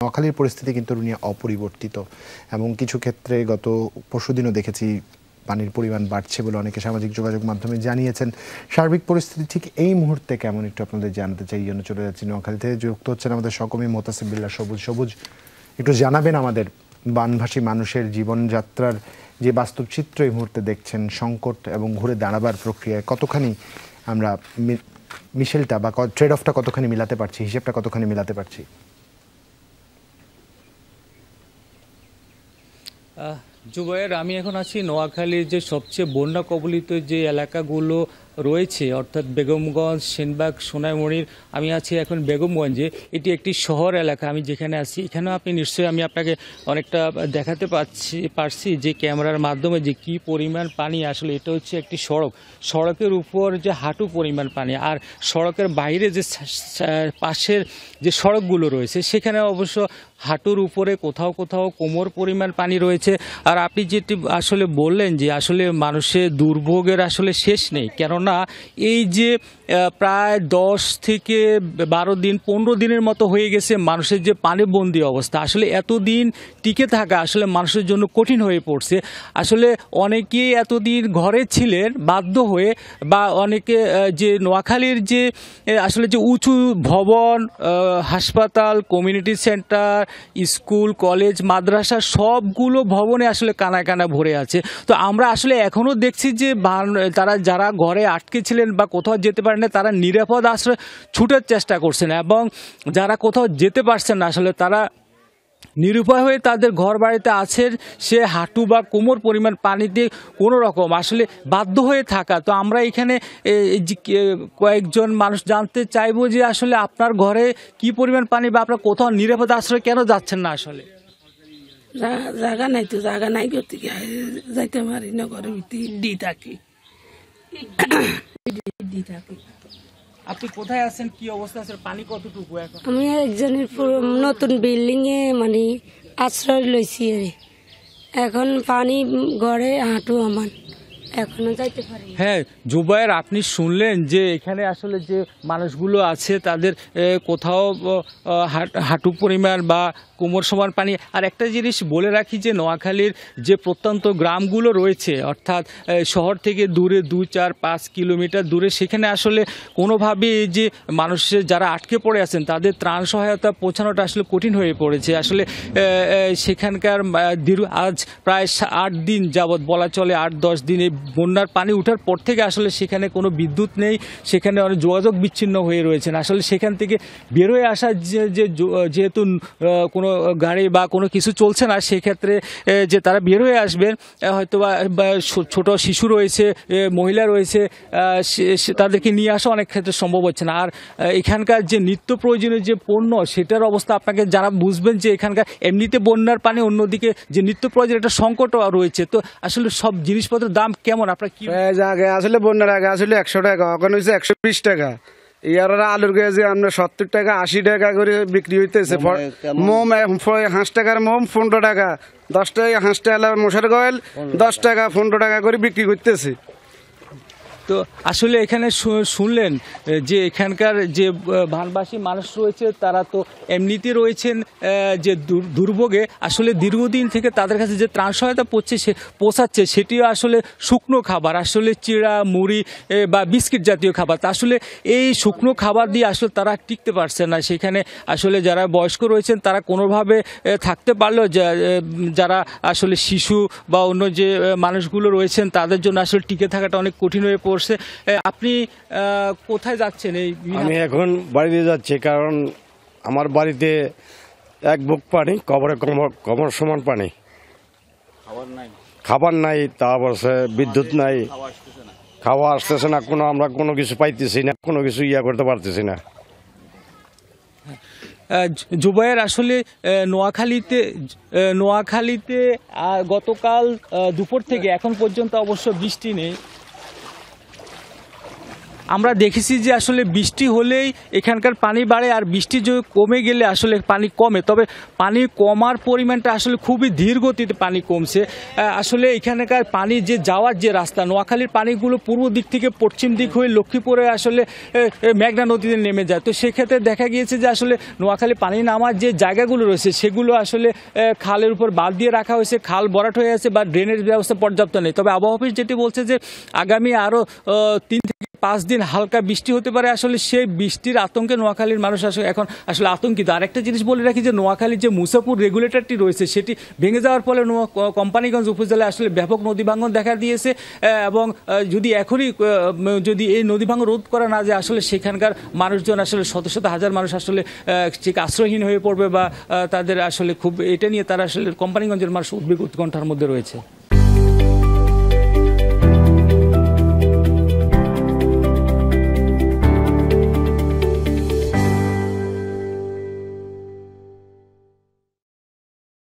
নোয়াখালীর পরিস্থিতি কিন্তু অপরিবর্তিত এবং কিছু ক্ষেত্রে গত পরশুদিনও দেখেছি পানির পরিমাণ বাড়ছে বলে অনেকে সামাজিক যোগাযোগ মাধ্যমে জানিয়েছেন। সার্বিক পরিস্থিতি ঠিক এই মুহূর্তে কেমন একটু আপনাদের জানাতে চাই, এই জন্য চলে যাচ্ছি নোয়াখালী থেকে। যুক্ত হচ্ছেন আমাদের সহকর্মী মোতাসিম বিল্লাহ সবুজ। একটু জানাবেন আমাদের বানভাসী মানুষের জীবনযাত্রার যে বাস্তব চিত্র এই মুহূর্তে দেখছেন, সংকট এবং ঘুরে দাঁড়াবার প্রক্রিয়ায় কতখানি আমরা মিশেলটা বা ট্রেড অফটা কতখানি মিলাতে পারছি, হিসেবটা কতখানি মিলাতে পারছি? জুবায়ের, আমি এখন আছি নোয়াখালীর যে সবচেয়ে বন্যা কবলিত যে এলাকাগুলো রয়েছে, অর্থাৎ বেগমগঞ্জ, সেনবাগ, সোনাইমুড়ির। আমি আছি এখন বেগমগঞ্জে। এটি একটি শহর এলাকা। আমি যেখানে আছি এখানেও আপনি নিশ্চয়ই, আমি আপনাকে অনেকটা দেখাতে পারছি যে ক্যামেরার মাধ্যমে যে কি পরিমাণ পানি। আসলে এটা হচ্ছে একটি সড়কের উপর যে হাঁটু পরিমাণ পানি, আর সড়কের বাইরে যে পাশের যে সড়কগুলো রয়েছে সেখানে অবশ্য হাঁটুর উপরে কোথাও কোথাও কোমর পরিমাণ পানি রয়েছে। আর আপনি যেটি আসলে বললেন যে আসলে মানুষের দুর্ভোগের আসলে শেষ নেই, কেননা এই যে প্রায় 10 থেকে 12 দিন 15 দিনের মতো হয়ে গেছে মানুষের যে পানিবন্দী অবস্থা। আসলে এতদিন টিকে থাকা আসলে মানুষের জন্য কঠিন হয়ে পড়ছে। আসলে অনেকেই এতদিন ঘরে ছিলেন বাধ্য হয়ে, বা অনেকে যে নোয়াখালীর যে আসলে যে উঁচু ভবন, হাসপাতাল, কমিউনিটি সেন্টার, স্কুল, কলেজ, মাদ্রাসা সবগুলো ভবনে আসলে কানায় কানায় ভরে আছে। তো আমরা আসলে এখনও দেখছি যে তারা যারা ঘরে আটকে ছিলেন বা কোথাও যেতে পারেন না, তারা নিরাপদ আশ্রয় ছুটার চেষ্টা করছেন, এবং যারা কোথাও যেতে পারছেন না আসলে তারা নিরুপায় হয়ে তাদের ঘর বাড়িতে আছেন সে হাঁটু বা কোমর পরিমাণ পানিতে কোনো রকম আসলে বাধ্য হয়ে থাকা। তো আমরা এখানে কয়েকজন মানুষ জানতে চাইবো যে আসলে আপনার ঘরে কি পরিমাণ পানি, বা আপনার কোথাও নিরাপদ আশ্রয় কেন যাচ্ছেন না? আসলে জায়গা নাই, তো জায়গা নাই করতে যাইতে পারি না, ঘরে দি থাকি। আপনি কোথায় আছেন, কি অবস্থা আছে, পানি কতটুকু এখন? আমি একজনের নতুন বিল্ডিং এ মানে আশ্রয় লইছি, এখন পানি ঘরে হাঁটু আমার, এখনো যাইতে পারি। হ্যাঁ জুবায়ের, আপনি শুনলেন যে এখানে আসলে যে মানুষগুলো আছে তাদের কোথাও হাঁটু পরিমাণ বা কোমর সমান পানি। আর একটা জিনিস বলে রাখি যে নোয়াখালীর যে প্রত্যন্ত গ্রামগুলো রয়েছে, অর্থাৎ শহর থেকে দূরে 2-4-5 কিলোমিটার দূরে, সেখানে আসলে কোনোভাবেই যে মানুষের যারা আটকে পড়ে আছেন তাদের ত্রাণ সহায়তা পৌঁছানোটা আসলে কঠিন হয়ে পড়েছে। আসলে সেখানকার আজ প্রায় 8 দিন যাবৎ বলা চলে, 8-10 দিনে বন্যার পানি ওঠার পর থেকে আসলে সেখানে কোনো বিদ্যুৎ নেই, সেখানে অনেক যোগাযোগ বিচ্ছিন্ন হয়ে রয়েছেন। আসলে সেখান থেকে বের হয়ে আসা যেহেতু কোনো গাড়ি বা কোনো কিছু চলছে না, সেক্ষেত্রে যে তারা বের হয়ে আসবেন, হয়তো বা ছোট শিশু রয়েছে, মহিলা রয়েছে, তাদেরকে নিয়ে আসা অনেক ক্ষেত্রে সম্ভব হচ্ছে না। আর এখানকার যে নিত্য প্রয়োজনীয় যে পণ্য, সেটার অবস্থা আপনাকে যারা বুঝবেন যে এখানকার এমনিতে বন্যার পানি, অন্যদিকে যে নিত্য প্রয়োজনীয় একটা সংকটও রয়েছে। তো আসলে সব জিনিসপত্রের দাম কেমন আপনার কি? আগে আসলে বন্যার আগে আসলে 100 টাকা, এখন হয়েছে 120 টাকা। ইয়ার আলুর কেজি আমরা 70 টাকা 80 টাকা করে বিক্রি হইতেছে। মোম 5 টাকার মোম 15 টাকা, 10 টাকা 5 টাকা মশার গয়েল 10 টাকা 15 টাকা করে বিক্রি করতেছে। তো আসলে এখানে শুনলেন যে এখানকার যে বানবাসী মানুষ রয়েছে তারা তো এমনিতে রয়েছেন যে দুর্ভোগে। আসলে দীর্ঘদিন থেকে তাদের কাছে যে ত্রাণ সহায়তা পৌঁছাচ্ছে সেটিও আসলে শুকনো খাবার, আসলে চিড়া, মুড়ি বা বিস্কিট জাতীয় খাবার। তা আসলে এই শুকনো খাবার দিয়ে আসলে তারা টিকতে পারছে না। সেখানে আসলে যারা বয়স্ক রয়েছেন তারা কোনোভাবে থাকতে পারলেও যারা আসলে শিশু বা অন্য যে মানুষগুলো রয়েছেন তাদের জন্য আসলে টিকে থাকাটা অনেক কঠিন হয়ে পড়ছে। আপনি কোথায় যাচ্ছেন? আমি এখন বাড়িতে যাচ্ছি, কারণ আমার বাড়িতে এক বুক পানি, কবর সমান পানি, খাবার নাই, তারপর বিদ্যুৎ নাই, খাওয়া আসতেছে না, আমরা কোনো কিছু পাইতেছি না, কোনো কিছু করতে পারতেছি না। জুবায়ের, আসলে নোয়াখালীতে গতকাল দুপুর থেকে এখন পর্যন্ত অবশ্য বৃষ্টি নেই। আমরা দেখেছি যে আসলে বৃষ্টি হলেই এখানকার পানি বাড়ে, আর বৃষ্টি যদি কমে গেলে আসলে পানি কমে, তবে পানি কমার পরিমাণটা আসলে খুবই ধীর গতিতে পানি কমছে। আসলে এখানকার পানি যে যাওয়ার যে রাস্তা, নোয়াখালীর পানিগুলো পূর্ব দিক থেকে পশ্চিম দিক হয়ে লক্ষ্মীপুরে আসলে মেঘনা নদীতে নেমে যায়। তো সেক্ষেত্রে দেখা গিয়েছে যে আসলে নোয়াখালী পানি নামার যে জায়গাগুলো রয়েছে সেগুলো আসলে খালের উপর বাঁধ দিয়ে রাখা হয়েছে, খাল ভরাট হয়ে আছে বা ড্রেনেজ ব্যবস্থা পর্যাপ্ত নেই। তবে আবহাওয়া অফিস যেটি বলছে যে আগামী আরও 3 থেকে 5 দিন হালকা বৃষ্টি হতে পারে। আসলে সেই বৃষ্টির আতঙ্কে নোয়াখালীর মানুষ এখন আসলে আতঙ্কিত। আরেকটা জিনিস বলে রাখি যে নোয়াখালীর যে মুসাপুর রেগুলেটরটি রয়েছে সেটি ভেঙে যাওয়ার ফলে কোম্পানিগঞ্জ উপজেলায় আসলে ব্যাপক নদী ভাঙন দেখা দিয়েছে, এবং যদি এখনই যদি এই নদী ভাঙন রোধ করা না যায় আসলে সেখানকার মানুষজন আসলে শত শত হাজার মানুষ আসলে ঠিক আশ্রয়হীন হয়ে পড়বে, বা তাদের আসলে খুব এটা নিয়ে তারা আসলে কোম্পানিগঞ্জের মানুষ উদ্বেগ উৎকণ্ঠার মধ্যে রয়েছে।